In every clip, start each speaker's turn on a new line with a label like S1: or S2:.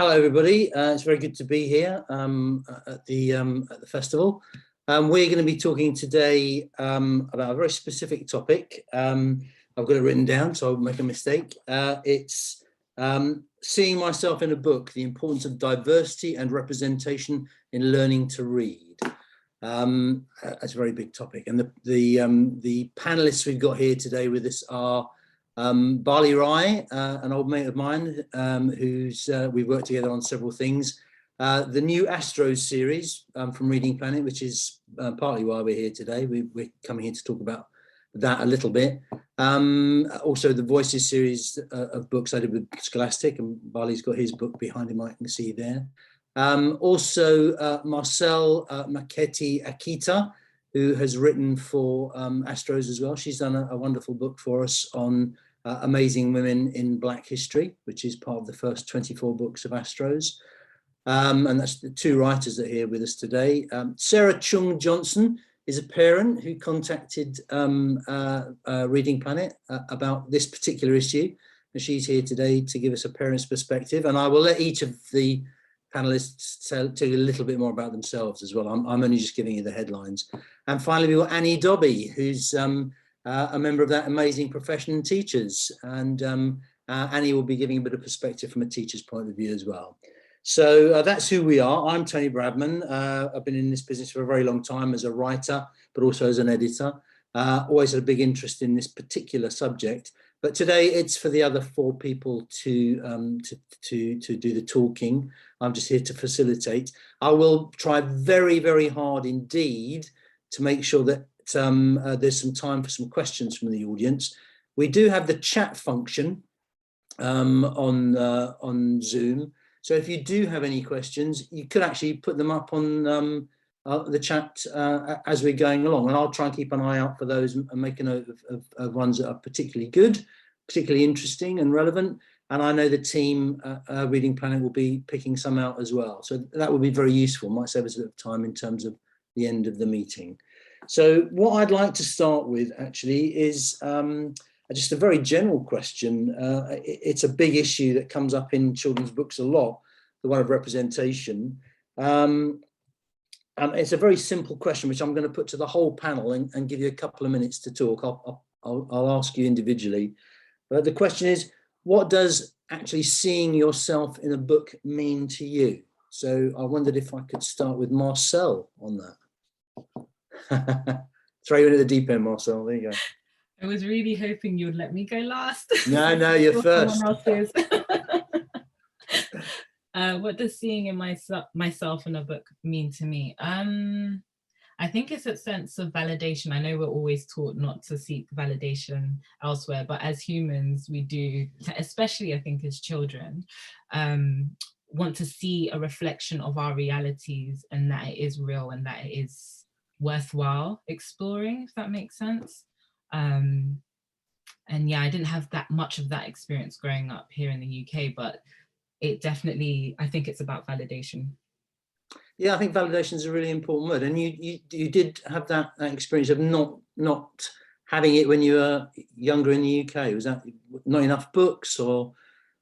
S1: Hello, everybody. It's very good to be here at the festival. We're going to be talking today about a very specific topic. I've got it written down, so I'll make a mistake. It's seeing myself in a book, the importance of diversity and representation in learning to read. That's a very big topic. And the panelists we've got here today with us are Bali Rai, an old mate of mine, we've worked together on several things. The new Astros series from Reading Planet, which is partly why we're here today. We're coming here to talk about that a little bit. Also the Voices series of books I did with Scholastic, and Bali's got his book behind him, I can see there. Also Marcelle Akita, who has written for Astros as well. She's done a wonderful book for us on amazing women in Black history, which is part of the first 24 books of Astros. And that's the two writers that are here with us today. Sarah Cheung Johnson is a parent who contacted Reading Planet about this particular issue. And she's here today to give us a parent's perspective. And I will let each of the panelists tell you a little bit more about themselves as well. I'm only just giving you the headlines. And finally, we've got Annie Dobby, who's a member of that amazing profession, teachers. And Annie will be giving a bit of perspective from a teacher's point of view as well. So that's who we are. I'm Tony Bradman. I've been in this business for a very long time as a writer, but also as an editor. Always had a big interest in this particular subject. But today it's for the other four people to do the talking. I'm just here to facilitate. I will try very, very hard indeed to make sure that there's some time for some questions from the audience. We do have the chat function on Zoom. So if you do have any questions, you could actually put them up on the chat as we're going along. And I'll try and keep an eye out for those and make a note of ones that are particularly good, particularly interesting and relevant. And I know the team Reading Planet will be picking some out as well. So that would be very useful. Might save us a bit of time in terms of the end of the meeting. So what I'd like to start with actually is just a very general question. It's a big issue that comes up in children's books a lot, the one of representation. It's a very simple question, which I'm going to put to the whole panel and give you a couple of minutes to talk. I'll ask you individually. But the question is, what does actually seeing yourself in a book mean to you? So I wondered if I could start with Marcelle on that. Throw you into the deep end, Marcelle. There you go.
S2: I was really hoping you would let me go last.
S1: No, you're first.
S2: What does seeing in myself in a book mean to me? I think it's a sense of validation. I know we're always taught not to seek validation elsewhere, but as humans, we do, especially I think as children, want to see a reflection of our realities and that it is real and that it is worthwhile exploring, if that makes sense. And yeah, I didn't have that much of that experience growing up here in the UK, but it definitely, I think it's about validation.
S1: Yeah, I think validation is a really important word. And you did have that experience of not having it when you were younger in the UK. Was that not enough books or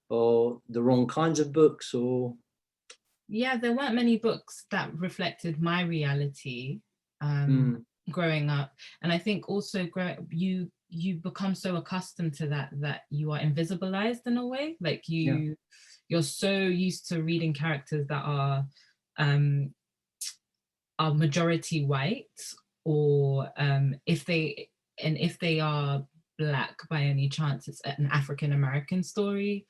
S1: the wrong kinds of books or?
S2: Yeah, there weren't many books that reflected my reality growing up. And I think also you become so accustomed to that you are invisibilized in a way. Like you're so used to reading characters that are majority white, or if they are Black by any chance, it's an African American story.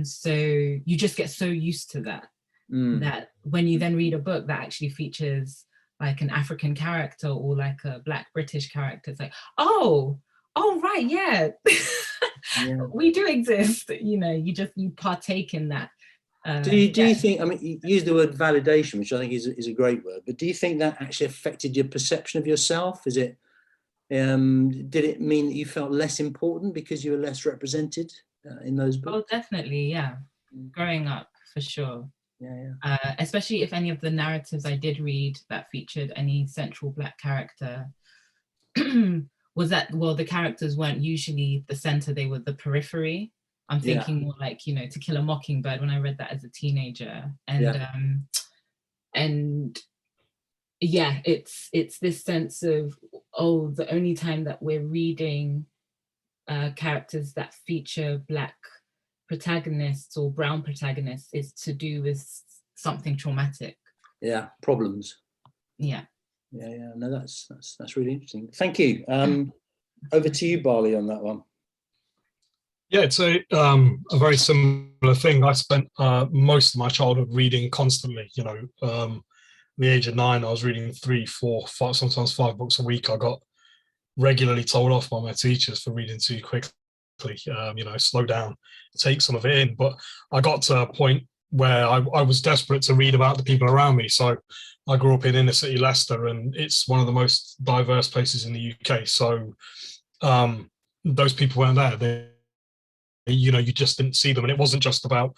S2: So you just get so used to that that when you then read a book that actually features like an African character or like a Black British character, it's like, oh right, yeah. We do exist, you partake in that.
S1: Do you think, I mean, you use the word validation, which I think is a great word, but do you think that actually affected your perception of yourself? Is it, did it mean that you felt less important because you were less represented in those books?
S2: Oh, definitely, yeah. Growing up, for sure.
S1: Yeah.
S2: Especially if any of the narratives I did read that featured any central Black character was that, well, the characters weren't usually the center, they were the periphery I'm thinking more like, you know, To Kill a Mockingbird when I read that as a teenager. And yeah, it's this sense of, oh, the only time that we're reading characters that feature Black protagonists or brown protagonists is to do with something traumatic.
S1: Yeah, problems.
S2: Yeah.
S1: No, that's really interesting. Thank you. Over to you, Bali, on that one.
S3: Yeah, it's a very similar thing. I spent most of my childhood reading constantly. You know, the age of 9, I was reading 3, 4, 5, sometimes 5 books a week. I got regularly told off by my teachers for reading too quickly. You know, slow down, take some of it in. But I got to a point where I was desperate to read about the people around me. So I grew up in inner city Leicester, and it's one of the most diverse places in the UK. So those people weren't there. You know, you just didn't see them. And it wasn't just about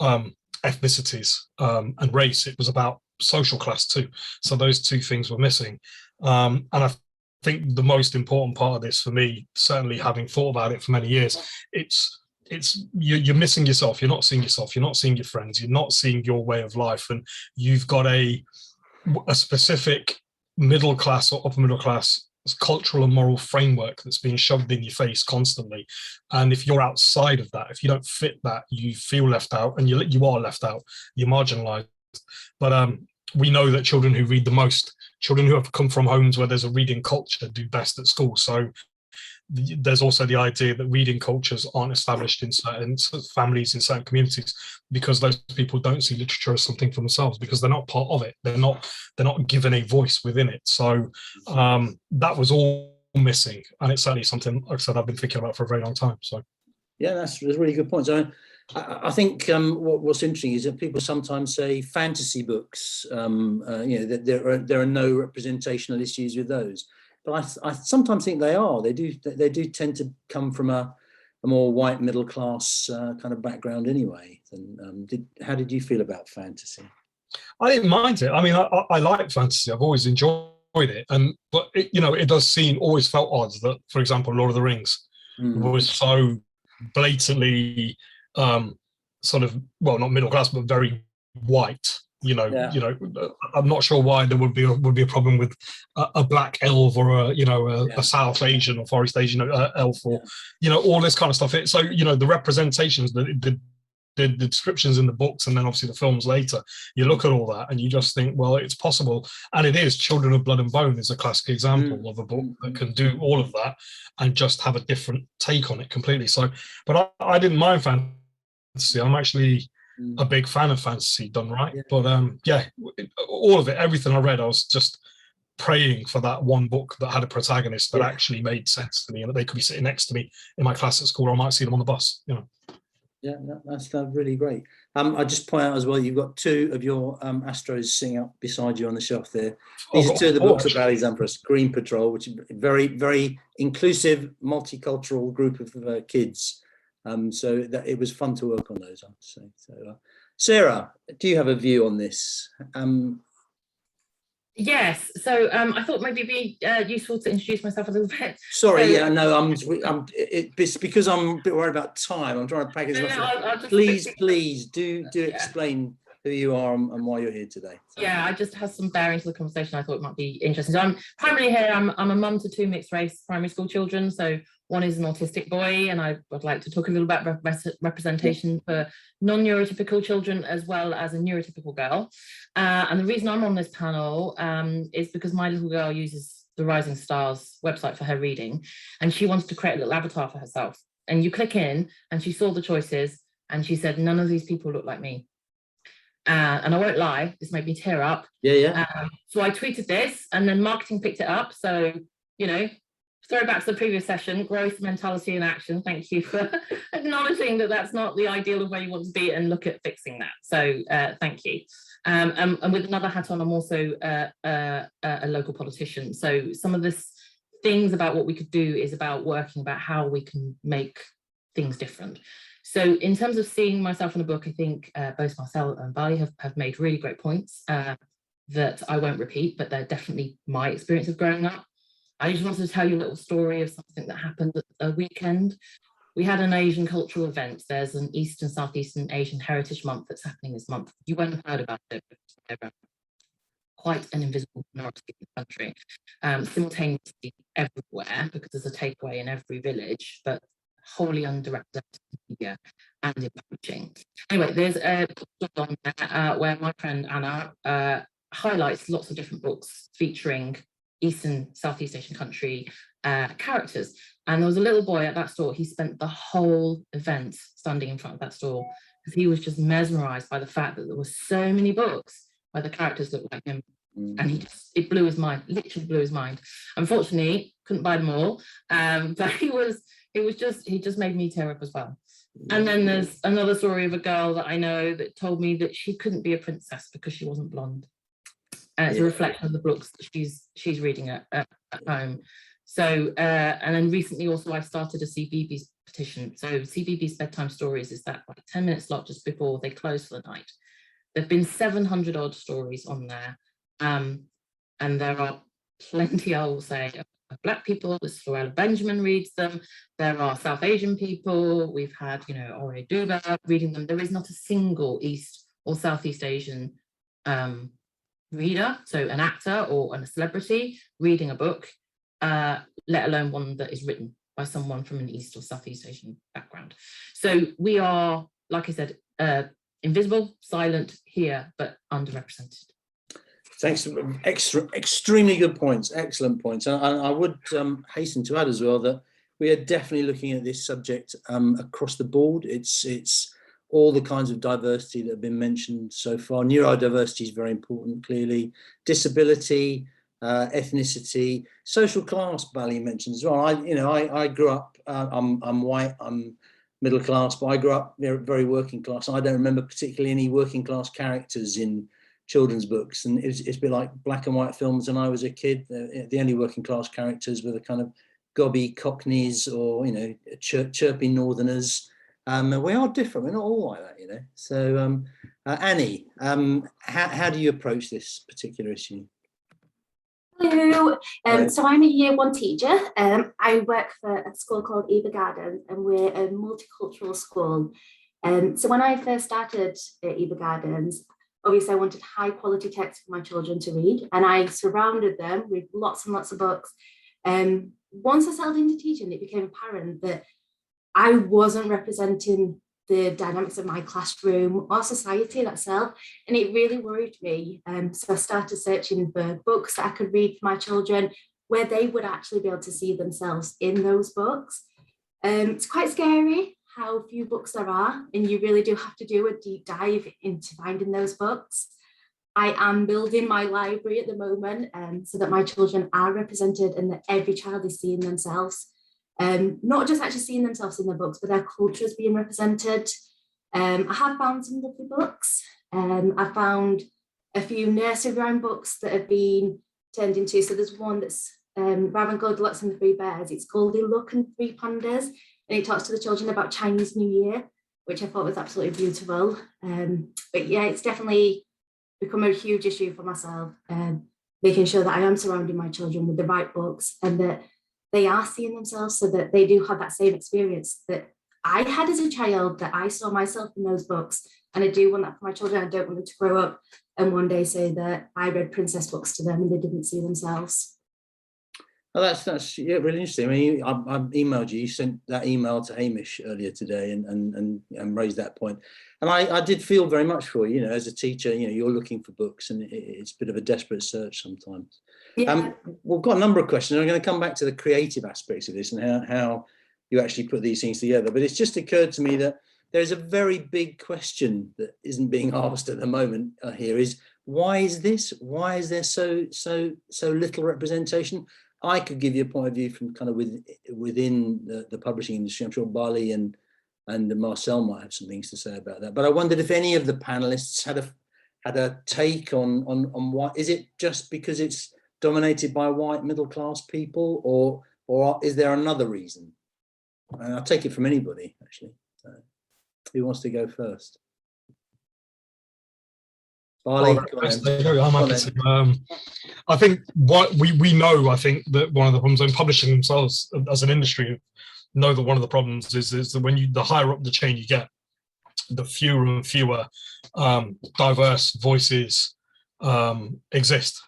S3: ethnicities and race. It was about social class too. So those two things were missing. And I think the most important part of this for me, certainly having thought about it for many years, it's you're missing yourself. You're not seeing yourself. You're not seeing your friends. You're not seeing your way of life. And you've got a specific middle class or upper middle class cultural and moral framework that's being shoved in your face constantly. And if you're outside of that, if you don't fit that, you feel left out, and you are left out. You're marginalized. But we know that children who read the most, children who have come from homes where there's a reading culture, do best at school. So there's also the idea that reading cultures aren't established in certain families, in certain communities, because those people don't see literature as something for themselves, because they're not part of it. They're not given a voice within it. So that was all missing, and it's certainly something, like I said, I've been thinking about for a very long time. So
S1: yeah, that's a really good point. So I think what's interesting is that people sometimes say fantasy books, you know, that there are no representational issues with those. But I sometimes think they are. They do tend to come from a more white middle class kind of background anyway. And how did you feel about fantasy?
S3: I didn't mind it. I mean, I like fantasy. I've always enjoyed it, but it, you know, it does seem, always felt odd that, for example, Lord of the Rings was so blatantly sort of, well, not middle class, but very white. You know, I'm not sure why there would be a problem with a black elf or a South Asian or Forest Asian elf, or you know, all this kind of stuff. So you know, the representations, the descriptions in the books, and then obviously the films later, you look at all that and you just think, well, it's possible. And it is. Children of Blood and Bone is a classic example of a book that can do all of that and just have a different take on it completely. So, but I didn't mind fantasy. I'm actually a big fan of fantasy done right. But all of it, everything I read, I was just praying for that one book that had a protagonist that actually made sense to me, and that they could be sitting next to me in my class at school, or I might see them on the bus, you know.
S1: Yeah, that's really great. I just point out as well, you've got 2 of your Astros sitting up beside you on the shelf there. These are 2 of the books that Bali's done for us. Green Patrol, which is a very, very inclusive, multicultural group of kids. So that it was fun to work on those, I have to say. So, Sarah, do you have a view on this?
S4: Yes. So I thought maybe it'd be useful to introduce myself a little bit.
S1: Sorry, it's because I'm a bit worried about time. I'm trying to pack as much. Please do explain who you are and why you're here today. So.
S4: Yeah, I just have some bearing to the conversation I thought it might be interesting. So I'm primarily here, I'm a mum to 2 mixed race primary school children. So one is an autistic boy, and I would like to talk a little about representation for non-neurotypical children as well as a neurotypical girl. And the reason I'm on this panel is because my little girl uses the Rising Stars website for her reading, and she wanted to create a little avatar for herself. And you click in and she saw the choices and she said, none of these people look like me. And I won't lie, this made me tear up. So I tweeted this, and then marketing picked it up. So, you know, throwback to the previous session, growth, mentality, and action. Thank you for acknowledging that that's not the ideal of where you want to be, and look at fixing that. So thank you. And with another hat on, I'm also a local politician. So some of this things about what we could do is about working about how we can make things different. So in terms of seeing myself in a book, I think both Marcelle and Bali have made really great points that I won't repeat, but they're definitely my experience of growing up. I just wanted to tell you a little story of something that happened at a weekend we had an Asian cultural event. There's an East and Southeastern Asian Heritage Month that's happening this month. You won't have heard about it, but they're quite an invisible minority in the country, simultaneously everywhere, because there's a takeaway in every village, but wholly underrepresented in media and in publishing. Anyway, there's a book on there where my friend Anna highlights lots of different books featuring East and Southeast Asian country characters. And there was a little boy at that store. He spent the whole event standing in front of that store because he was just mesmerized by the fact that there were so many books where the characters looked like him. And it blew his mind, literally blew his mind. Unfortunately, couldn't buy them all. But he just made me tear up as well. And then there's another story of a girl that I know that told me that she couldn't be a princess because she wasn't blonde. And it's a reflection of the books that she's reading at home. So, and then recently also I started a CBeebies petition. So CBeebies Bedtime Stories is that like 10-minute slot just before they close for the night. There've been 700 odd stories on there. And there are plenty, I will say, of Black people. Florella Benjamin reads them. There are South Asian people. We've had, Ore Duba reading them. There is not a single East or Southeast Asian reader, so an actor or a celebrity reading a book, let alone one that is written by someone from an East or Southeast Asian background. So we are, like I said, invisible, silent here, but underrepresented.
S1: Thanks. Extremely good points. Excellent points. And I would hasten to add as well that we are definitely looking at this subject across the board. It's all the kinds of diversity that have been mentioned so far. Neurodiversity is very important, clearly. Disability, ethnicity, social class, Bali mentioned as well. I grew up, I'm white, I'm middle class, but I grew up very working class. I don't remember particularly any working class characters in children's books, and it's a bit like black and white films when I was a kid. The only working class characters were the kind of gobby cockneys or chirpy northerners. We are different, we're not all like that, So Annie, how do you approach this particular issue?
S5: Hello, so I'm a year one teacher. I work for a school called Eva Gardens, and we're a multicultural school. So when I first started at Eva Gardens, obviously I wanted high quality text for my children to read, and I surrounded them with lots and lots of books. Once I settled into teaching, it became apparent that I wasn't representing the dynamics of my classroom or society itself, and it really worried me. So I started searching for books that I could read for my children where they would actually be able to see themselves in those books. It's quite scary how few books there are, and you really do have to do a deep dive into finding those books. I am building my library at the moment so that my children are represented and that every child is seeing themselves. Not just actually seeing themselves in the books, but their culture is being represented. I have found some lovely books. I found a few nursery rhyme books that have been turned into, so there's one that's Raven Goldilocks and the Three Bears. It's Goldilocks and Three Pandas, and it talks to the children about Chinese New Year, which I thought was absolutely beautiful. But yeah, it's definitely become a huge issue for myself, making sure that I am surrounding my children with the right books and that they are seeing themselves, so that they do have that same experience that I had as a child, that I saw myself in those books. And I do want that for my children. I don't want them to grow up and one day say that I read princess books to them and they didn't see themselves.
S1: Well, that's really interesting. I mean, I emailed you. You sent that email to Hamish earlier today and raised that point. And I did feel very much for you. As a teacher, you're looking for books, and it's a bit of a desperate search sometimes. Yeah. We've got a number of questions. I'm going to come back to the creative aspects of this and how you actually put these things together. But it's just occurred to me that there's a very big question that isn't being asked at the moment here is, why is this? Why is there so little representation? I could give you a point of view from kind of within the publishing industry. I'm sure Bali and Marcelle might have some things to say about that. But I wondered if any of the panelists had a take on why. Is it just because it's dominated by white middle class people, or is there another reason? And I'll take it from anybody, actually. So, who wants to go first? Bali,
S3: I think what we know, I think that one of the problems in publishing themselves as an industry, know that one of the problems is that when the higher up the chain you get, the fewer and fewer diverse voices exist.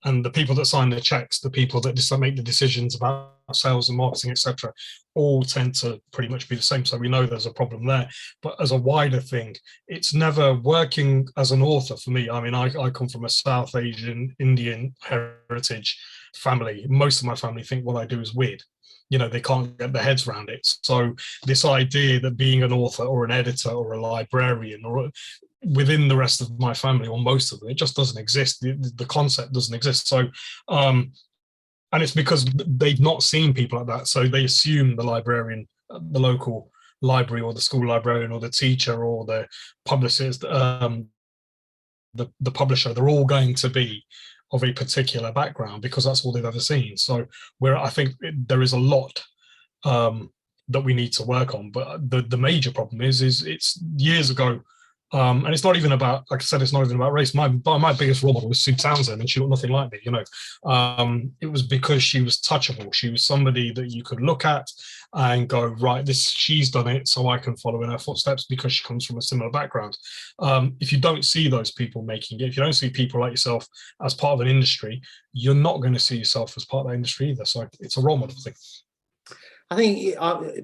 S3: And the people that sign the checks, the people that just make the decisions about sales and marketing, etc., all tend to pretty much be the same. So we know there's a problem there. But as a wider thing, it's never working as an author for me. I mean, I come from a South Asian, Indian heritage family. Most of my family think what I do is weird. You know, they can't get their heads around it. So this idea that being an author or an editor or a librarian or within the rest of my family, or most of them, it just doesn't exist. The concept doesn't exist. So, and it's because they've not seen people like that. So they assume the librarian, the local library or the school librarian or the teacher or the publicist, the publisher, they're all going to be of a particular background because that's all they've ever seen. So I think there is a lot that we need to work on. But the major problem is it's years ago. And it's not even about, like I said, it's not even about race. My biggest role model was Sue Townsend, and she looked nothing like me, you know. It was because she was touchable. She was somebody that you could look at and go, right, she's done it, so I can follow in her footsteps because she comes from a similar background. If you don't see those people making it, if you don't see people like yourself as part of an industry, you're not going to see yourself as part of that industry either. So it's a role model thing.
S1: I think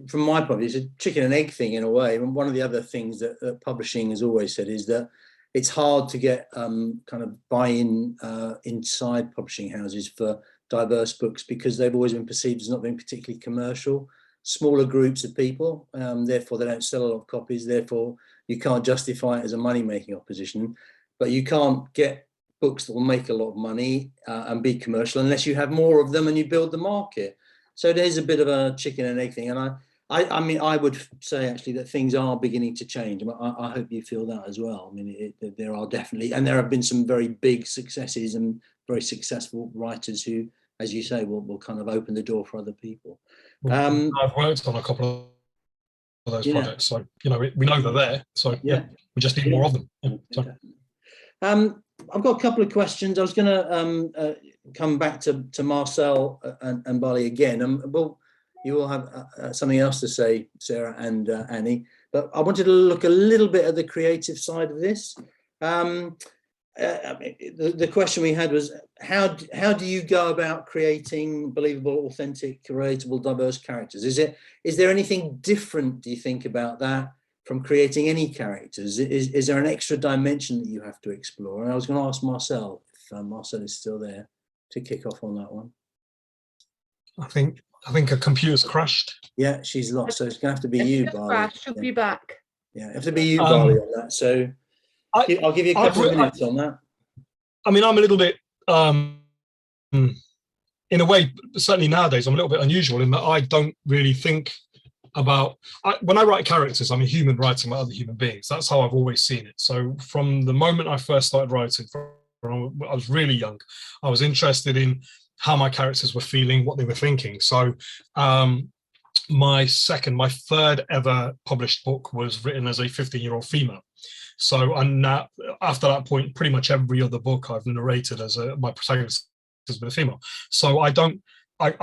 S1: from my point of view, it's a chicken and egg thing in a way. And one of the other things that publishing has always said is that it's hard to get kind of buy-in inside publishing houses for diverse books because they've always been perceived as not being particularly commercial. Smaller groups of people, therefore they don't sell a lot of copies, therefore you can't justify it as a money-making opposition. But you can't get books that will make a lot of money and be commercial unless you have more of them and you build the market. So there's a bit of a chicken and egg thing. And I mean, I would say actually that things are beginning to change. I hope you feel that as well. I mean, there are definitely, and there have been some very big successes and very successful writers who, as you say, will kind of open the door for other people.
S3: I've worked on a couple of those projects, so you know we know they're there. So we just need more of them.
S1: I've got a couple of questions. I was going to come back to Marcelle and Bali again, and you will have something else to say, Sarah and Annie. But I wanted to look a little bit at the creative side of this. The question we had was, how do you go about creating believable, authentic, relatable, diverse characters? Is there anything different, do you think, about that from creating any characters? Is there an extra dimension that you have to explore? And I was going to ask Marcelle, if Marcelle is still there, to kick off on that one.
S3: I think a computer's crashed.
S1: Yeah, she's lost, so it's going to have to be you, Bali.
S6: She'll be back.
S1: Yeah, it have to be you, Bali, on that. So I'll give you a couple of minutes on that. I
S3: mean, I'm a little bit, in a way, certainly nowadays, I'm a little bit unusual in that I don't really think about, when I write characters, I'm a human writing about other human beings. That's how I've always seen it. So from the moment I first started writing, I was really young, I was interested in how my characters were feeling, what they were thinking. So my third ever published book was written as a 15-year-old female. So and now, after that point, pretty much every other book I've narrated as my protagonist has been a female. So I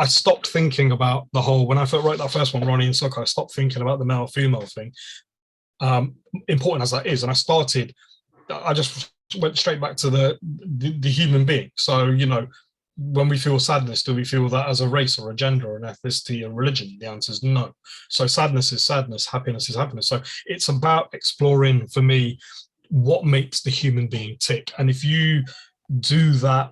S3: stopped thinking about the whole, when I wrote that first one, Ronnie and Sucker, I stopped thinking about the male-female thing, important as that is. And I just went straight back to the human being. So, you know, when we feel sadness, do we feel that as a race or a gender or an ethnicity or religion? The answer is no. So sadness is sadness, happiness is happiness. So it's about exploring, for me, what makes the human being tick. And if you do that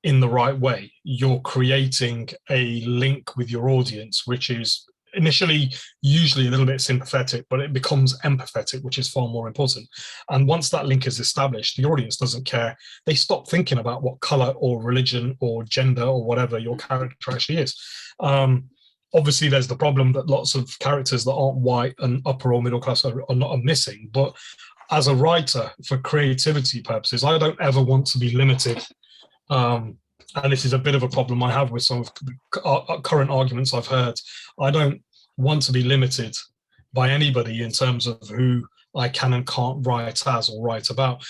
S3: in the right way, you're creating a link with your audience, which is initially usually a little bit sympathetic, but it becomes empathetic, which is far more important. And once that link is established, the audience doesn't care. They stop thinking about what color or religion or gender or whatever your character actually is. Obviously, there's the problem that lots of characters that aren't white and upper or middle class are missing. But as a writer, for creativity purposes, I don't ever want to be limited. And this is a bit of a problem I have with some of the current arguments I've heard. I don't want to be limited by anybody in terms of who I can and can't write as or write about.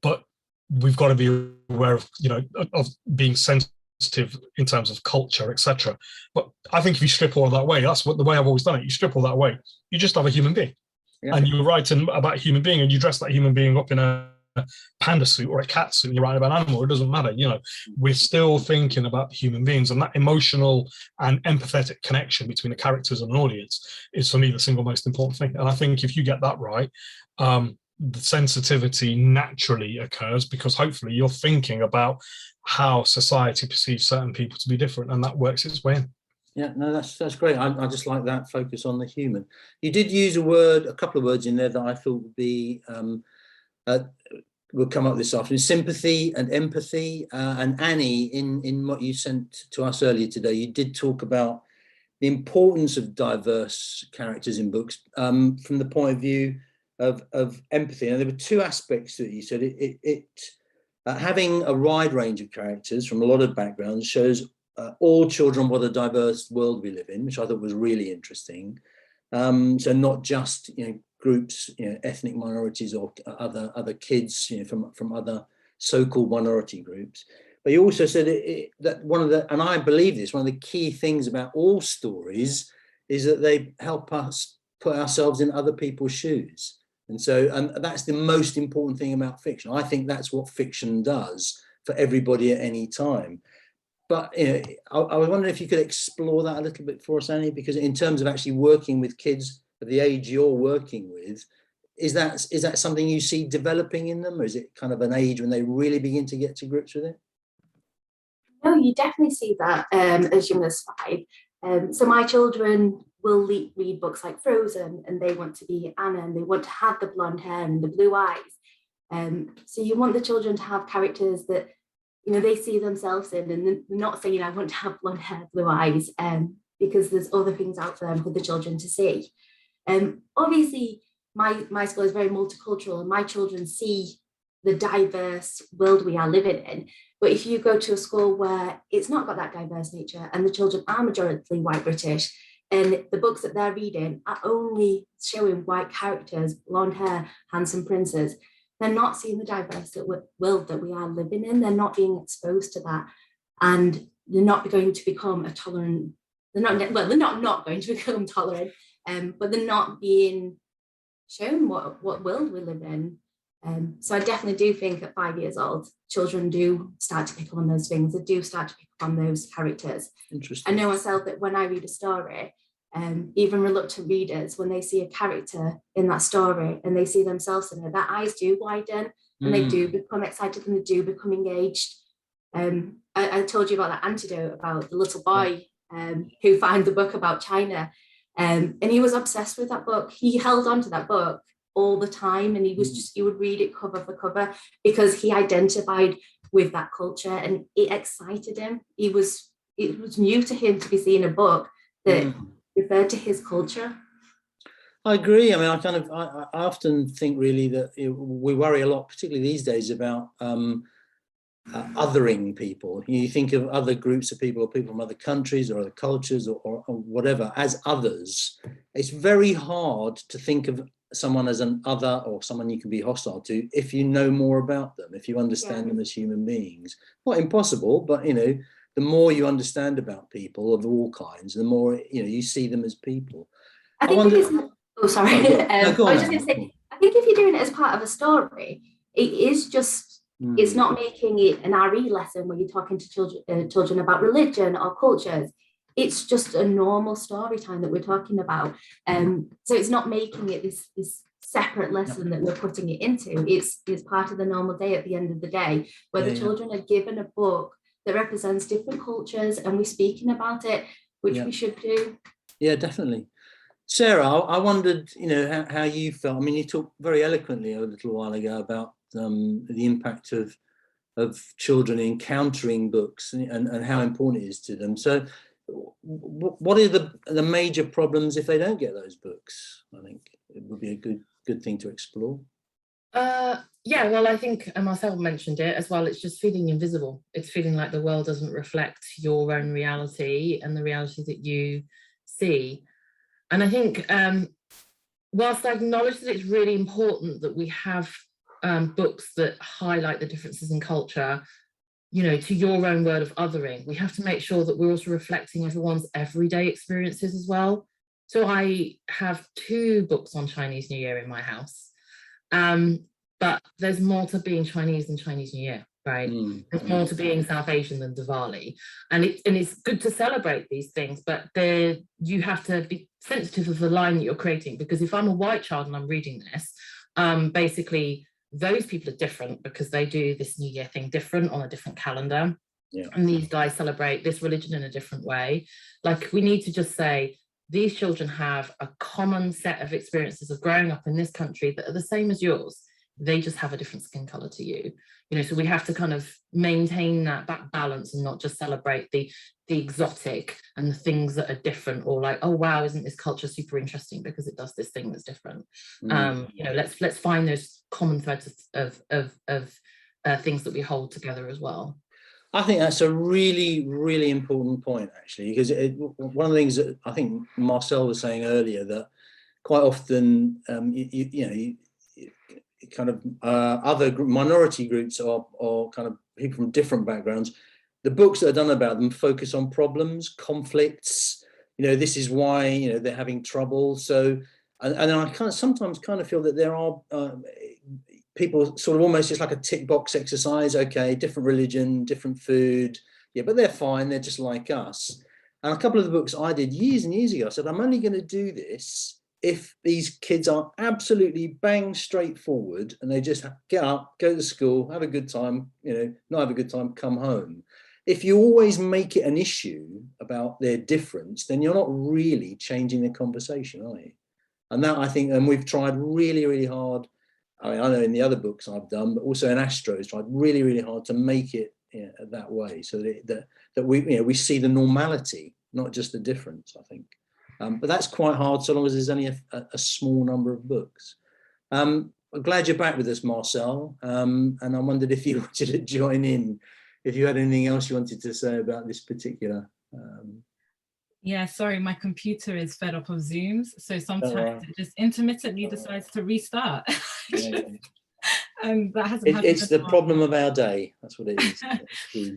S3: But we've got to be aware of, you know, of being sensible positive in terms of culture, etc. But I think if you strip all that away, that's what the way I've always done it. You strip all that away, you just have a human being, and you're writing about a human being, and you dress that human being up in a panda suit or a cat suit, and you're writing about an animal. It doesn't matter. We're still thinking about human beings, and that emotional and empathetic connection between the characters and an audience is, for me, the single most important thing. And I think if you get that right, the sensitivity naturally occurs, because hopefully you're thinking about how society perceives certain people to be different, and that works its way in.
S1: Yeah, no, that's great. I just like that focus on the human. You did use a couple of words in there that I thought would be will come up this afternoon: sympathy and empathy. And Annie, in what you sent to us earlier today, you did talk about the importance of diverse characters in books from the point of view of empathy. And there were two aspects that you said. Having a wide range of characters from a lot of backgrounds shows all children what a diverse world we live in, which I thought was really interesting. So not just groups, ethnic minorities or other kids, from other so-called minority groups. But you also said that and I believe this, one of the key things about all stories is that they help us put ourselves in other people's shoes. And that's the most important thing about fiction. I think that's what fiction does for everybody at any time. But I was wondering if you could explore that a little bit for us, Annie, because in terms of actually working with kids of the age you're working with, is that something you see developing in them, or is it kind of an age when they really begin to get to grips with it?
S5: No, you definitely see that as young as 5. So my children will read books like Frozen, and they want to be Anna, and they want to have the blonde hair and the blue eyes. So you want the children to have characters that they see themselves in, and they're not saying I want to have blonde hair, blue eyes, because there's other things out there for the children to see. Obviously, my school is very multicultural, and my children see the diverse world we are living in. But if you go to a school where it's not got that diverse nature, and the children are majority white British, and the books that they're reading are only showing white characters, blonde hair, handsome princes, they're not seeing the diverse world that we are living in. They're not being exposed to that, and they're not going to become a tolerant. They're not going to become tolerant, but they're not being shown what world we live in. So I definitely do think at 5 years old, children do start to pick up on those things. They do start to pick up on those characters.
S1: Interesting.
S5: I know myself that when I read a story, even reluctant readers, when they see a character in that story and they see themselves in it, their eyes do widen, and they do become excited, and they do become engaged. I told you about that anecdote about the little boy who found the book about China, and he was obsessed with that book. He held on to that book all the time, and he would read it cover for cover because he identified with that culture, and it excited him. It was new to him to be seeing a book that referred to his culture.
S1: I agree. I mean, I often think really that we worry a lot, particularly these days, about othering people. You think of other groups of people, or people from other countries or other cultures or whatever, as others. It's very hard to think of someone as an other, or someone you can be hostile to, if you know more about them, if you understand them as human beings. Not impossible, but the more you understand about people of all kinds, the more you see them as people.
S5: I think I was just going to say, I think if you're doing it as part of a story, it is just it's not making it an RE lesson where you're talking to children about religion or cultures. It's just a normal story time that we're talking about. So it's not making it this separate lesson that we're putting it into. It's part of the normal day at the end of the day, where the children are given a book that represents different cultures, and we're speaking about it, which we should do. Yeah,
S1: definitely. Sarah, I wondered, how you felt. I mean, you talked very eloquently a little while ago about the impact of children encountering books and how important it is to them. So what are the major problems if they don't get those books? I think it would be a good thing to explore.
S4: Well, I think Marcelle mentioned it as well. It's just feeling invisible. It's feeling like the world doesn't reflect your own reality and the reality that you see. And I think whilst I acknowledge that it's really important that we have books that highlight the differences in culture, you know, to your own word of othering, we have to make sure that we're also reflecting everyone's everyday experiences as well. So I have 2 books on Chinese New Year in my house, but there's more to being Chinese than Chinese New Year, right? There's more to being South Asian than Diwali, and it's good to celebrate these things, but you have to be sensitive of the line that you're creating, because if I'm a white child and I'm reading this, basically those people are different because they do this New Year thing different on a different calendar.
S1: Yeah.
S4: And these guys celebrate this religion in a different way. Like, we need to just say, these children have a common set of experiences of growing up in this country that are the same as yours. They just have a different skin color to you. You know, so we have to kind of maintain that balance and not just celebrate the exotic and the things that are different, or like, oh wow, isn't this culture super interesting because it does this thing that's different. You know, let's find those common threads of things that we hold together as well.
S1: I think that's a really, really important point, actually, because one of the things that I think Marcelle was saying earlier, that quite often, kind of other minority groups or kind of people from different backgrounds, the books that are done about them focus on problems, conflicts. You know, this is why, you know, they're having trouble. So, and I sometimes feel that there are people sort of almost just like a tick box exercise. Okay, different religion, different food, yeah, but they're fine. They're just like us. And a couple of the books I did years and years ago, I said, I'm only going to do this if these kids are absolutely bang straightforward and they just get up, go to school, have a good time, you know, not have a good time, come home. If you always make it an issue about their difference, then you're not really changing the conversation, are you? And that, I think, and we've tried really, really hard. I mean, I know in the other books I've done, but also in Astro's tried really, really hard to make it, you know, that way, so that we, you know, we see the normality, not just the difference, I think. But that's quite hard so long as there's only a small number of books. I'm glad you're back with us, Marcelle, and I wondered if you wanted to join in, if you had anything else you wanted to say about this particular.
S2: Yeah, sorry, my computer is fed up of Zooms, so sometimes it just intermittently decides to restart.
S1: Yeah.
S2: And that hasn't happened.
S1: It's the problem of our day. That's what it is.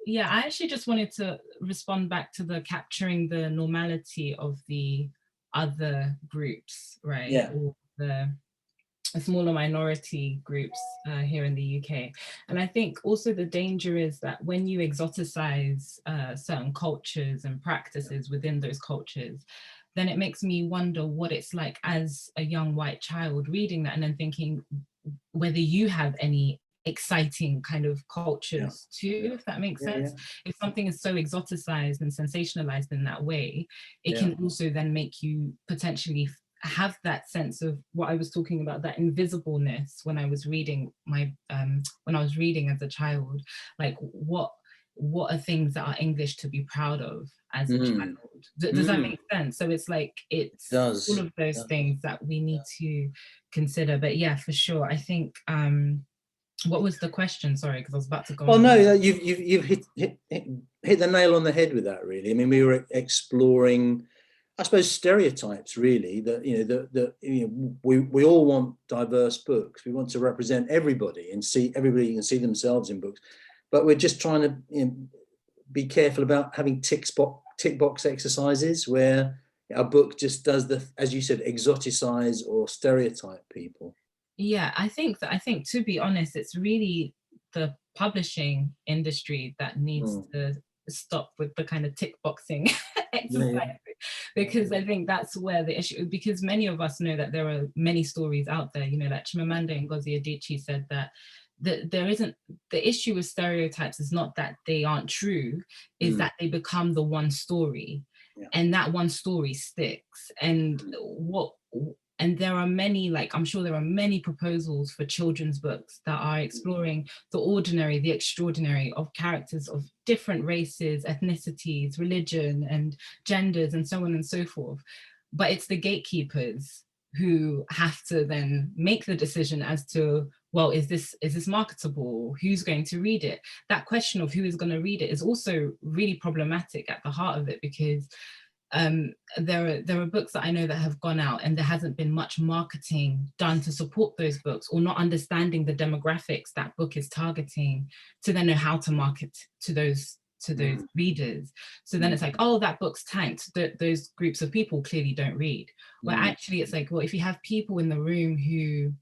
S2: Yeah, I actually just wanted to respond back to the capturing the normality of the other groups, right?
S1: Yeah.
S2: Or the smaller minority groups here in the UK. And I think also the danger is that when you exoticize certain cultures and practices within those cultures, then it makes me wonder what it's like as a young white child reading that and then thinking whether you have any exciting kind of cultures too, if that makes sense. If something is so exoticized and sensationalized in that way, it can also then make you potentially have that sense of what I was talking about, that invisibleness when I was reading when I was reading as a child, like what are things that are English to be proud of as a child? Does that make sense? So it's like, it's all of those things that we need to consider. But yeah, for sure. I think, what was the question? Sorry, because I was about to go.
S1: Well, no, you've hit the nail on the head with that, really. I mean, we were exploring, I suppose, stereotypes, really, that, you know, that you know, we all want diverse books. We want to represent everybody and see everybody can see themselves in books, but we're just trying to, you know, be careful about having tick box exercises where a book just does the, as you said, exoticize or stereotype people.
S2: Yeah, I think to be honest, it's really the publishing industry that needs to stop with the kind of tick boxing exercise, because I think that's where the issue, because many of us know that there are many stories out there, you know, like Chimamanda Ngozi Adichie said that there isn't, the issue with stereotypes is not that they aren't true, is that they become the one story, and that one story sticks. And there are many, like, I'm sure there are many proposals for children's books that are exploring the ordinary, the extraordinary of characters of different races, ethnicities, religion, and genders, and so on and so forth. But it's the gatekeepers who have to then make the decision as to, well, is this marketable? Who's going to read it? That question of who is going to read it is also really problematic at the heart of it, because there are books that I know that have gone out and there hasn't been much marketing done to support those books, or not understanding the demographics that book is targeting to then know how to market to those readers. So then it's like, oh, that book's tanked. Those groups of people clearly don't read. But actually it's like, well, if you have people in the room who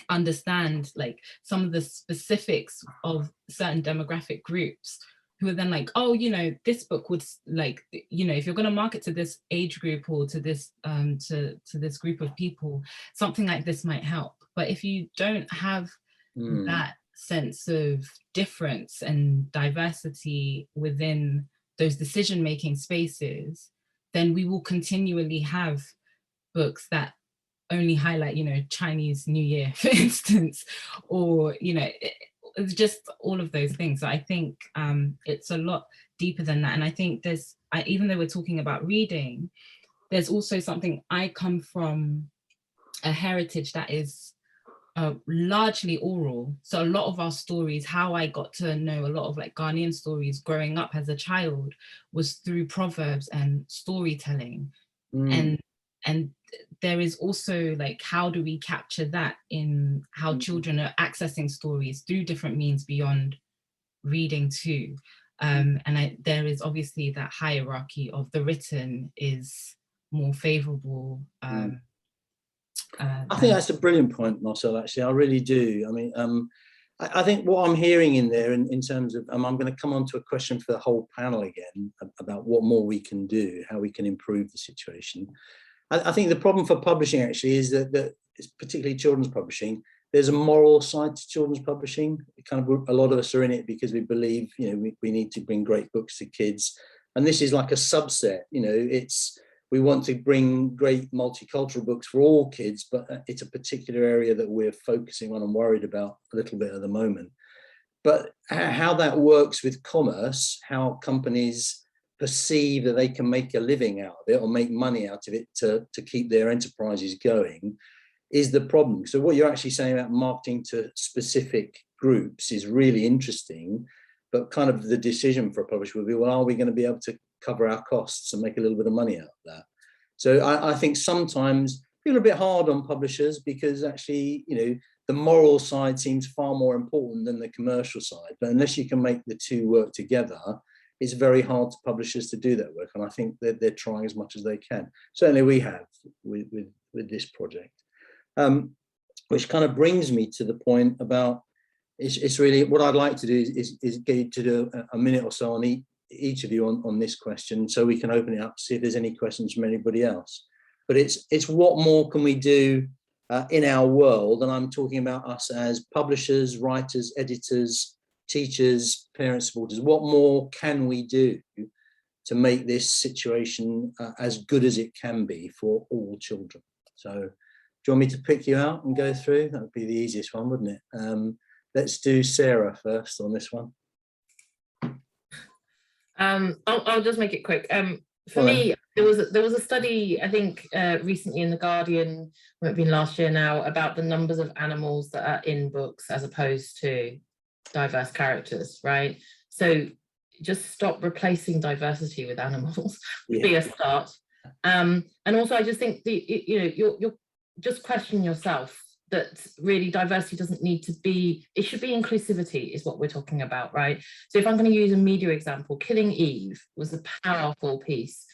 S2: understand like some of the specifics of certain demographic groups, who are then like, oh, you know, this book would, like, you know, if you're going to market to this age group or to this to this group of people, something like this might help. But if you don't have that sense of difference and diversity within those decision-making spaces, then we will continually have books that only highlight, you know, Chinese New Year, for instance, or, you know, it's just all of those things. So I think it's a lot deeper than that. And I think even though we're talking about reading, there's also something, I come from a heritage that is largely oral. So a lot of our stories, how I got to know a lot of like Ghanaian stories growing up as a child was through proverbs and storytelling. And there is also like, how do we capture that in how children are accessing stories through different means beyond reading too? And there is obviously that hierarchy of the written is more favorable.
S1: I think that's a brilliant point, Marcelle, actually. I really do. I mean, I think what I'm hearing in there in terms of, I'm going to come on to a question for the whole panel again about what more we can do, how we can improve the situation. I think the problem for publishing actually is that it's particularly children's publishing, there's a moral side to children's publishing. Kind of a lot of us are in it because we believe, you know, we need to bring great books to kids. And this is like a subset, you know, we want to bring great multicultural books for all kids, but it's a particular area that we're focusing on and worried about a little bit at the moment. But how that works with commerce, how companies perceive that they can make a living out of it or make money out of it to keep their enterprises going is the problem. So what you're actually saying about marketing to specific groups is really interesting, but kind of the decision for a publisher would be, well, are we going to be able to cover our costs and make a little bit of money out of that? So I think sometimes people are a bit hard on publishers because actually, you know, the moral side seems far more important than the commercial side. But unless you can make the two work together, it's very hard for publishers to do that work. And I think that they're trying as much as they can. Certainly we have with this project. Which kind of brings me to the point about, it's really, what I'd like to do is get you to do a minute or so on each of you on this question, so we can open it up to see if there's any questions from anybody else. But it's what more can we do in our world, and I'm talking about us as publishers, writers, editors, teachers, parents, supporters. What more can we do to make this situation as good as it can be for all children? So do you want me to pick you out and go through? That would be the easiest one, wouldn't it? Let's do Sarah first on this one.
S4: I'll just make it quick. For me, there was a study, I think, recently in The Guardian, might have been last year now, about the numbers of animals that are in books as opposed to diverse characters, right? So just stop replacing diversity with animals. Would be a start. And also, I just think you're just question yourself that really diversity doesn't need to be, it should be inclusivity is what we're talking about, right? So if I'm going to use a media example, Killing Eve was a powerful piece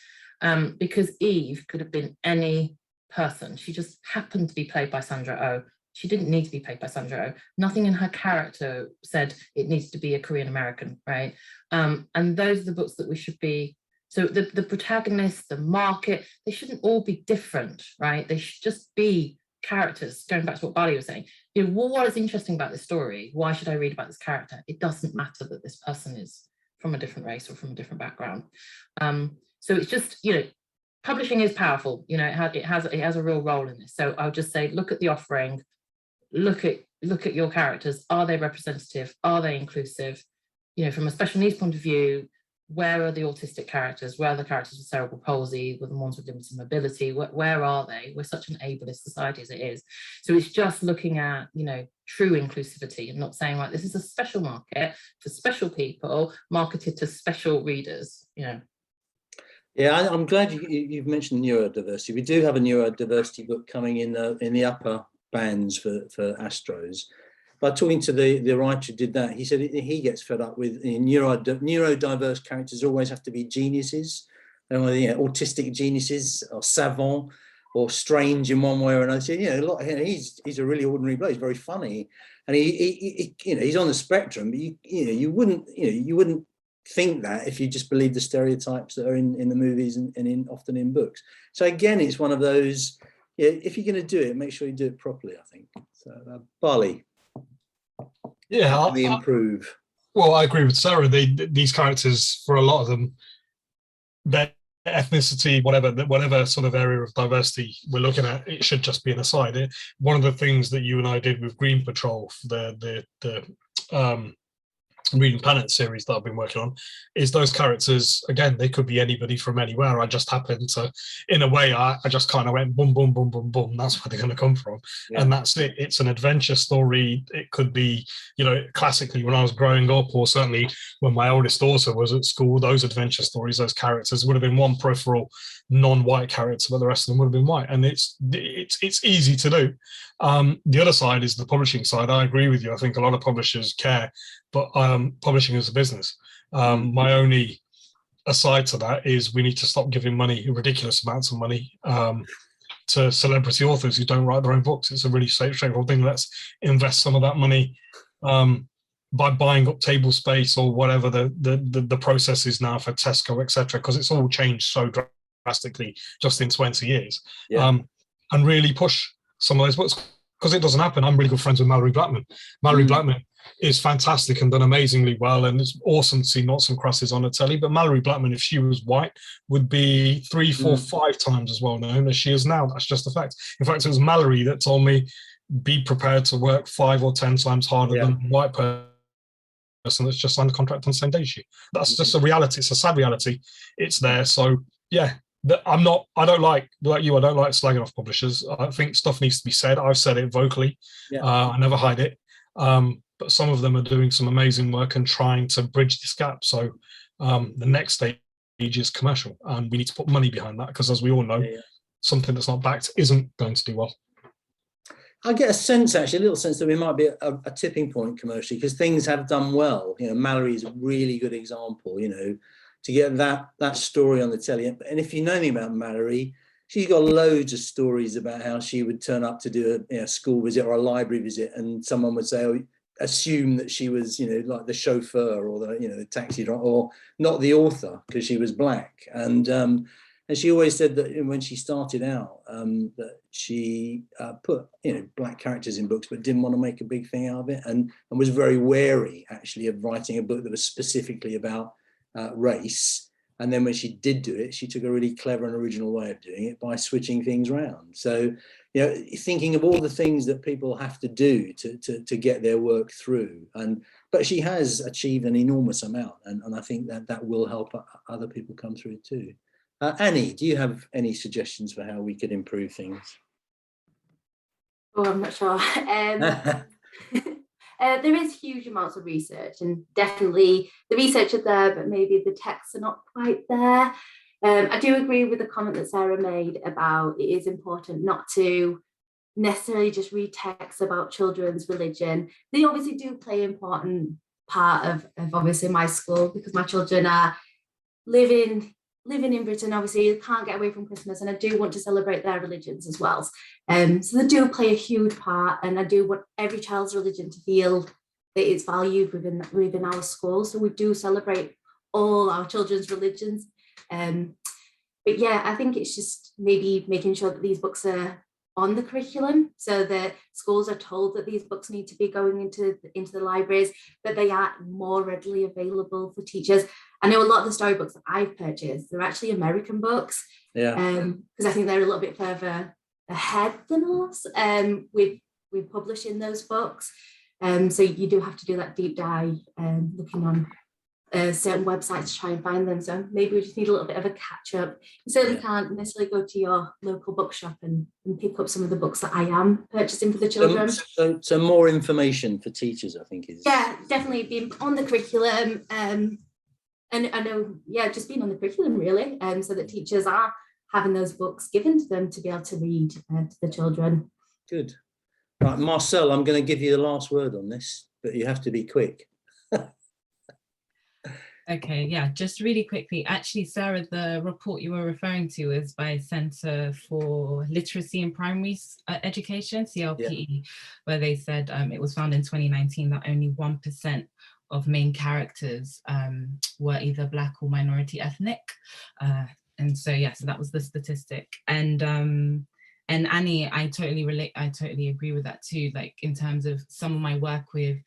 S4: because Eve could have been any person. She just happened to be played by Sandra Oh. She didn't need to be played by Sandra Oh. Nothing in her character said it needs to be a Korean American, right? And those are the books that we should be. So the protagonist, the market, they shouldn't all be different, right? They should just be characters. Going back to what Bali was saying, you know, well, what is interesting about this story? Why should I read about this character? It doesn't matter that this person is from a different race or from a different background. So it's just, you know, publishing is powerful. You know, it has a real role in this. So I'll just say, look at the offering, look at your characters. Are they representative? Are they inclusive? You know, from a special needs point of view, where are the autistic characters? Where are the characters with cerebral palsy, with the ones with limited mobility? Where are they? We're such an ableist society as it is. So it's just looking at, you know, true inclusivity and not saying, like, this is a special market for special people marketed to special readers, you know.
S1: Yeah, I'm glad you've mentioned neurodiversity. We do have a neurodiversity book coming in the upper bands for Astros. But talking to the writer who did that, he said he gets fed up with neurodiverse characters always have to be geniuses, autistic geniuses or savant or strange in one way or another. So, he's a really ordinary bloke. He's very funny, and he's on the spectrum. But you wouldn't think that if you just believe the stereotypes that are in the movies and often in books. So again, it's one of those. Yeah, if you're going to do it, make sure you do it properly, I think. So, Bali.
S3: Yeah,
S1: how can we improve?
S3: Well, I agree with Sarah. These characters, for a lot of them, their ethnicity, whatever sort of area of diversity we're looking at, it should just be an aside. One of the things that you and I did with Green Patrol, the Reading Planet series that I've been working on, is those characters, again, they could be anybody from anywhere. I just happened to, in a way, I just kind of went boom, boom, boom, boom, boom. That's where they're going to come from. Yeah. And that's it. It's an adventure story. It could be, classically when I was growing up, or certainly when my oldest daughter was at school, those adventure stories, those characters would have been one peripheral non-white character, but the rest of them would have been white. And it's easy to do. The other side is the publishing side. I agree with you. I think a lot of publishers care, but publishing is a business. My only aside to that is we need to stop giving money, ridiculous amounts of money, to celebrity authors who don't write their own books. It's a really straightforward thing. Let's invest some of that money by buying up table space or whatever the process is now for Tesco, etc., because it's all changed so drastically just in 20 years. Yeah. And really push some of those books, because it doesn't happen. I'm really good friends with Mallory Blackman. Mallory Blackman is fantastic and done amazingly well, and it's awesome to see Noughts and Crosses on the telly. But Mallory Blackman, if she was white, would be 3, 4, 5 times as well known as she is now. That's just a fact. In fact, it was Mallory that told me, be prepared to work 5 or 10 times harder than a white person that's just signed a contract on the same day as you. That's just a reality. It's a sad reality. It's there. So yeah, I don't like slagging off publishers. I think stuff needs to be said. I've said it vocally. Yeah. I never hide it. But some of them are doing some amazing work and trying to bridge this gap. So the next stage is commercial, and we need to put money behind that, because as we all know, something that's not backed isn't going to do well.
S1: I get a little sense that we might be a tipping point commercially, because things have done well. Mallory is a really good example, to get that story on the telly. And if you know anything about Mallory, she's got loads of stories about how she would turn up to do a school visit or a library visit, and someone would say, assume that she was, like the chauffeur or the taxi driver, or not the author, because she was black. And she always said that when she started out, that she put black characters in books, but didn't want to make a big thing out of it, and was very wary actually of writing a book that was specifically about race. And then when she did do it, she took a really clever and original way of doing it by switching things around. So, thinking of all the things that people have to do to get their work through. But she has achieved an enormous amount. And I think that will help other people come through too. Annie, do you have any suggestions for how we could improve things?
S5: Oh, I'm not sure. There is huge amounts of research, and definitely the research is there, but maybe the texts are not quite there. I do agree with the comment that Sarah made about it is important not to necessarily just read texts about children's religion. They obviously do play an important part of obviously my school, because my children are living in Britain. Obviously, you can't get away from Christmas, and I do want to celebrate their religions as well. So they do play a huge part, and I do want every child's religion to feel that it's valued within our school. So we do celebrate all our children's religions. But yeah, I think it's just maybe making sure that these books are on the curriculum, so that schools are told that these books need to be going into the libraries, that they are more readily available for teachers. I know a lot of the storybooks that I've purchased, they're actually American books, because I think they're a little bit further ahead than us with publishing those books. So you do have to do that deep dive, looking on certain websites to try and find them. So maybe we just need a little bit of a catch up. You certainly can't necessarily go to your local bookshop and pick up some of the books that I am purchasing for the children.
S1: So more information for teachers, I think is.
S5: Yeah, definitely being on the curriculum. And I know, yeah, just being on the curriculum really, so that teachers are having those books given to them to be able to read to the children.
S1: Good. Right, Marcelle, I'm going to give you the last word on this, but you have to be quick.
S2: Okay, yeah, just really quickly. Actually, Sarah, the report you were referring to is by Centre for Literacy in Primary Education, CLPE, where they said it was found in 2019 that only 1% of main characters were either Black or minority ethnic. And so, yeah, so that was the statistic. And Annie, I totally agree with that too, like in terms of some of my work with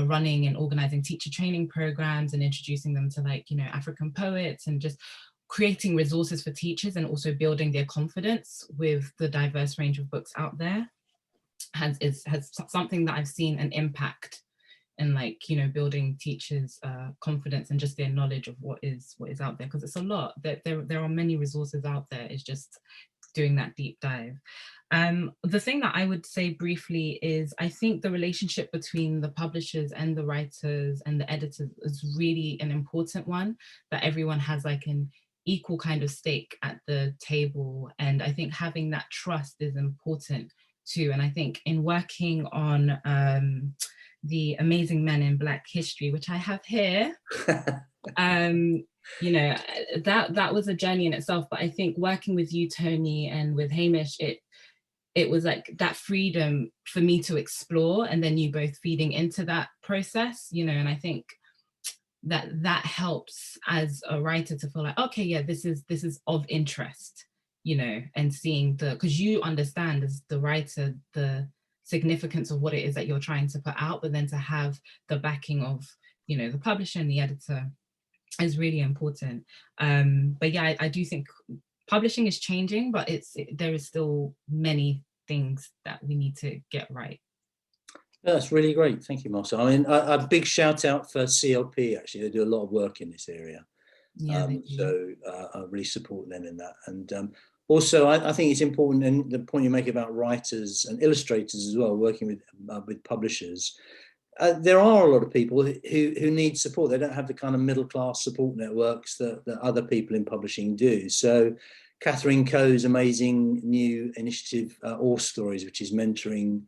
S2: running and organizing teacher training programs and introducing them to, like, you know, African poets, and just creating resources for teachers and also building their confidence with the diverse range of books out there has something that I've seen an impact in, like, you know, building teachers' confidence and just their knowledge of what is out there, because it's a lot. There are many resources out there. It's just doing that deep dive. The thing that I would say briefly is I think the relationship between the publishers and the writers and the editors is really an important one, that everyone has like an equal kind of stake at the table. And I think having that trust is important too. And I think in working on the Amazing Men in Black History, which I have here, you know, that was a journey in itself. But I think working with you, Tony, and with Hamish, it was like that freedom for me to explore, and then you both feeding into that process, you know. And I think that helps as a writer to feel like, okay, yeah, this is of interest, you know, and seeing because you understand as the writer the significance of what it is that you're trying to put out, but then to have the backing of, you know, the publisher and the editor is really important. But yeah, I do think publishing is changing, but there is still many things that we need to get right.
S1: That's really great. Thank you, Marcelle. I mean, a big shout out for CLP, actually. They do a lot of work in this area.
S2: Yeah,
S1: so I really support them in that. And also, I think it's important, and the point you make about writers and illustrators as well, working with publishers. There are a lot of people who need support. They don't have the kind of middle-class support networks that other people in publishing do. So Catherine Coe's amazing new initiative, All Stories, which is mentoring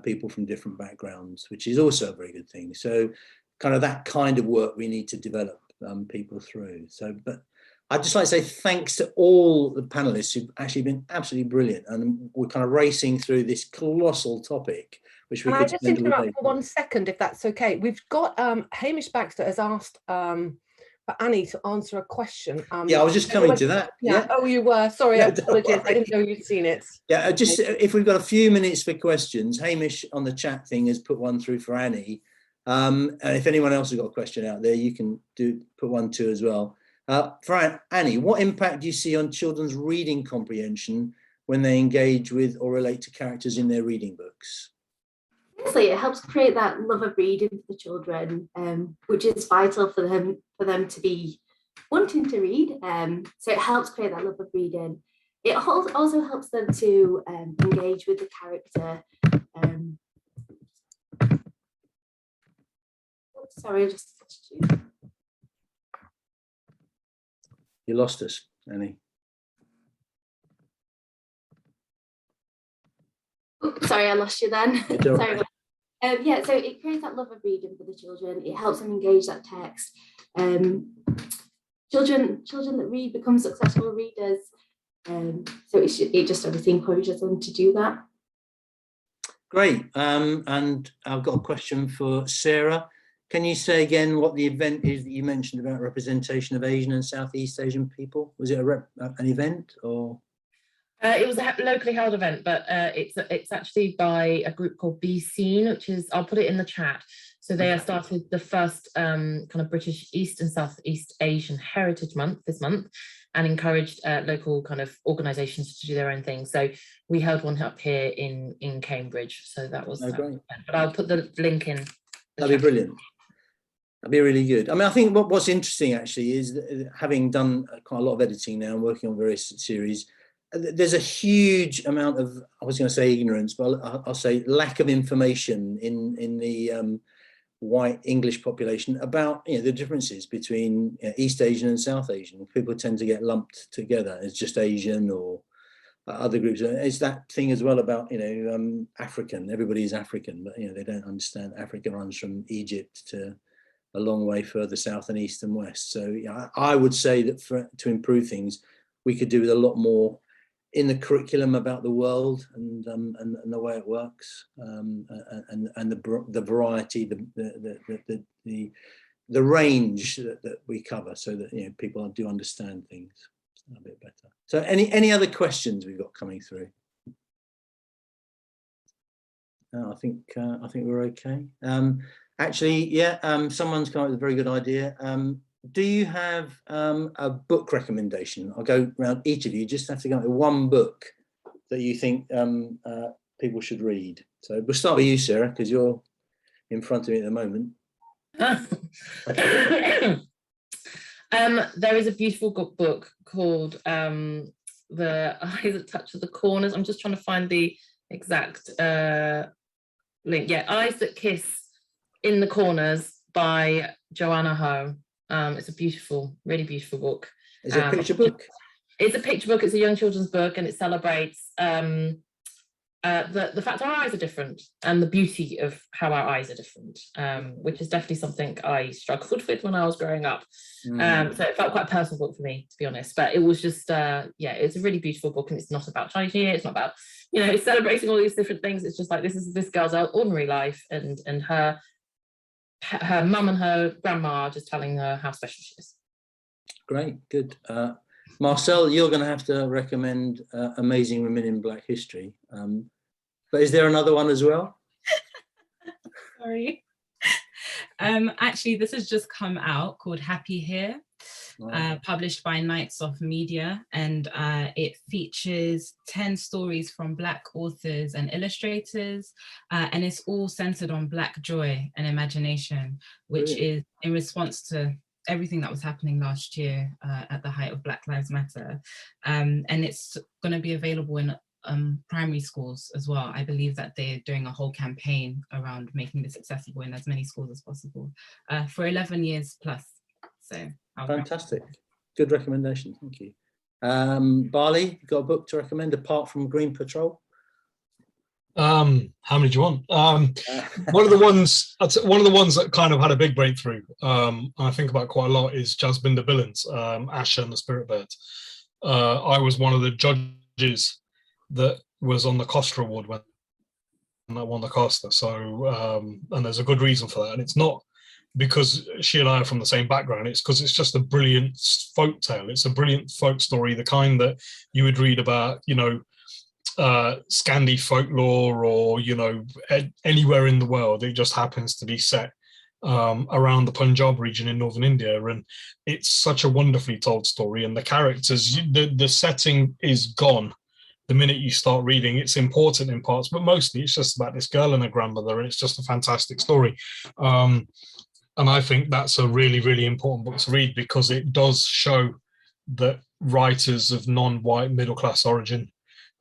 S1: people from different backgrounds, which is also a very good thing. So kind of that kind of work we need to develop people through. So, but I'd just like to say thanks to all the panelists who've actually been absolutely brilliant. And we're kind of racing through this colossal topic, which we could
S6: just
S1: spend all
S6: interrupt
S1: day
S6: for 1 second, if that's okay. We've got Hamish Baxter has asked for Annie to answer a question.
S1: Yeah, I was just coming to that.
S6: Yeah. Oh, you were. Sorry,
S1: No,
S6: I apologize. I didn't know you'd seen it.
S1: Yeah, just if we've got a few minutes for questions, Hamish on the chat thing has put one through for Annie. And if anyone else has got a question out there, you can put one too as well. For Annie, what impact do you see on children's reading comprehension when they engage with or relate to characters in their reading books?
S5: Honestly, it helps create that love of reading for the children, which is vital for them to be wanting to read. So it helps create that love of reading. It also helps them to engage with the character. Sorry, I just lost you.
S1: You lost us, Annie.
S5: Sorry, I lost you then. Sorry.
S1: Right.
S5: Yeah, so it creates that love of reading for the children. It helps them engage that text. Children that read become successful readers. So it just obviously encourages them to do that.
S1: Great. And I've got a question for Sarah. Can you say again what the event is that you mentioned about representation of Asian and Southeast Asian people? Was it an event or?
S4: It was a locally held event, but it's actually by a group called Be Seen, which is, I'll put it in the chat. So they started the first kind of British East and Southeast Asian Heritage Month this month, and encouraged local kind of organisations to do their own thing. So we held one up here in Cambridge. So that was
S1: great.
S4: But I'll put the link in.
S1: That'd be brilliant. That'd be really good. I mean, I think what's interesting actually is that having done quite a lot of editing now and working on various series, there's a huge amount of, I was going to say ignorance, but I'll say lack of information in the white English population about the differences between East Asian and South Asian. People tend to get lumped together as just Asian or other groups. It's that thing as well about African. Everybody is African, but they don't understand Africa runs from Egypt to a long way further south and east and west. So I would say that to improve things, we could do with a lot more in the curriculum about the world and the way it works, and the variety, the range that we cover, so that people do understand things a bit better. So any other questions we've got coming through? I think we're okay. Actually, yeah, someone's come up with a very good idea. Do you have a book recommendation? I'll go around each of you. Just have to go with one book that you think people should read. So we'll start with you, Sarah, because you're in front of me at the moment.
S4: There is a beautiful book called The Eyes That Touch the Corners. I'm just trying to find the exact link. Yeah, Eyes That Kiss in the Corners by Joanna Ho. It's a beautiful, really beautiful book.
S1: Is it a picture book?
S4: It's a picture book. It's a young children's book, and it celebrates the fact our eyes are different and the beauty of how our eyes are different, which is definitely something I struggled with when I was growing up. So it felt quite a personal book for me, to be honest. But it was just, it's a really beautiful book, and it's not about Chinese New Year. It's not about, it's celebrating all these different things. It's just like, this is this girl's ordinary life, and her mum and her grandma are just telling her how special she is.
S1: Great, good. Marcelle, you're going to have to recommend Amazing Women in Black History. But is there another one as well?
S2: Sorry. Actually, this has just come out, called Happy Here, published by Nights Off Media, and it features 10 stories from Black authors and illustrators, and it's all centered on Black joy and imagination, which is in response to everything that was happening last year at the height of Black Lives Matter. And it's going to be available in primary schools as well. I believe that they're doing a whole campaign around making this accessible in as many schools as possible for 11 years plus. So
S1: fantastic. Good recommendation. Thank you. Bali, you got a book to recommend apart from Green Patrol?
S3: How many do you want? One of the ones that kind of had a big breakthrough, I think about quite a lot, is Jasbinder Billen's Asha and the Spirit Bird. I was one of the judges that was on the Costa Award when I won the Costa. So, and there's a good reason for that. And it's not because she and I are from the same background. It's because it's just a brilliant folk tale. It's a brilliant folk story, the kind that you would read about, Scandi folklore or anywhere in the world. It just happens to be set around the Punjab region in northern India, and it's such a wonderfully told story. And the characters, the setting is gone the minute you start reading. It's important in parts, but mostly it's just about this girl and her grandmother, and it's just a fantastic story. And I think that's a really, really important book to read, because it does show that writers of non-white middle-class origin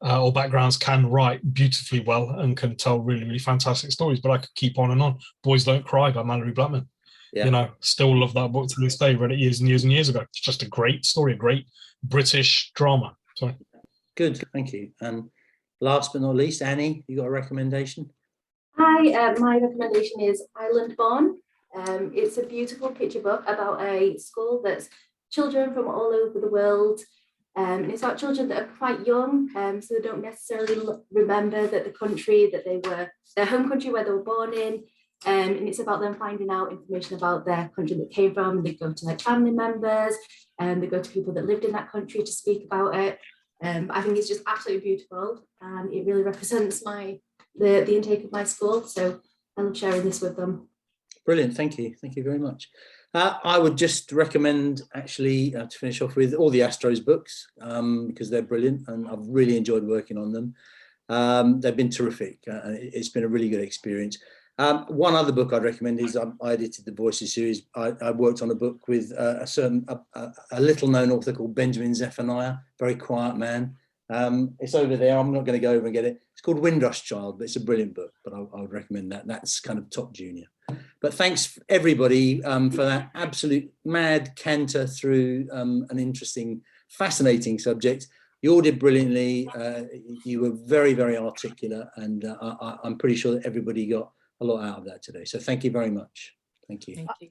S3: or backgrounds can write beautifully well and can tell really, really fantastic stories. But I could keep on and on. Boys Don't Cry by Mallory Blackman. Yeah. Still love that book to this day. Read it years and years and years ago. It's just a great story, a great British drama. Sorry.
S1: Good, thank you. And last but not least, Annie, you got a recommendation?
S5: Hi, my recommendation is Island Born. It's a beautiful picture book about a school that's children from all over the world. And it's about children that are quite young, so they don't necessarily remember that the country that they were, their home country where they were born in. And it's about them finding out information about their country that came from. And they go to like family members, and they go to people that lived in that country to speak about it. I think it's just absolutely beautiful, and it really represents the intake of my school. So I love sharing this with them.
S1: Brilliant, thank you very much. I would just recommend, actually, to finish off with all the Astros books, because they're brilliant and I've really enjoyed working on them. They've been terrific. It's been a really good experience. One other book I'd recommend is I edited the Voices series. I worked on a book with a little known author called Benjamin Zephaniah, very quiet man. It's over there. I'm not going to go over and get it. It's called Windrush Child, but it's a brilliant book, but I would recommend that. That's kind of top junior. But thanks everybody for that absolute mad canter through an interesting, fascinating subject. You all did brilliantly. You were very, very articulate, and I'm pretty sure that everybody got a lot out of that today. So thank you very much. Thank you.
S4: Thank you.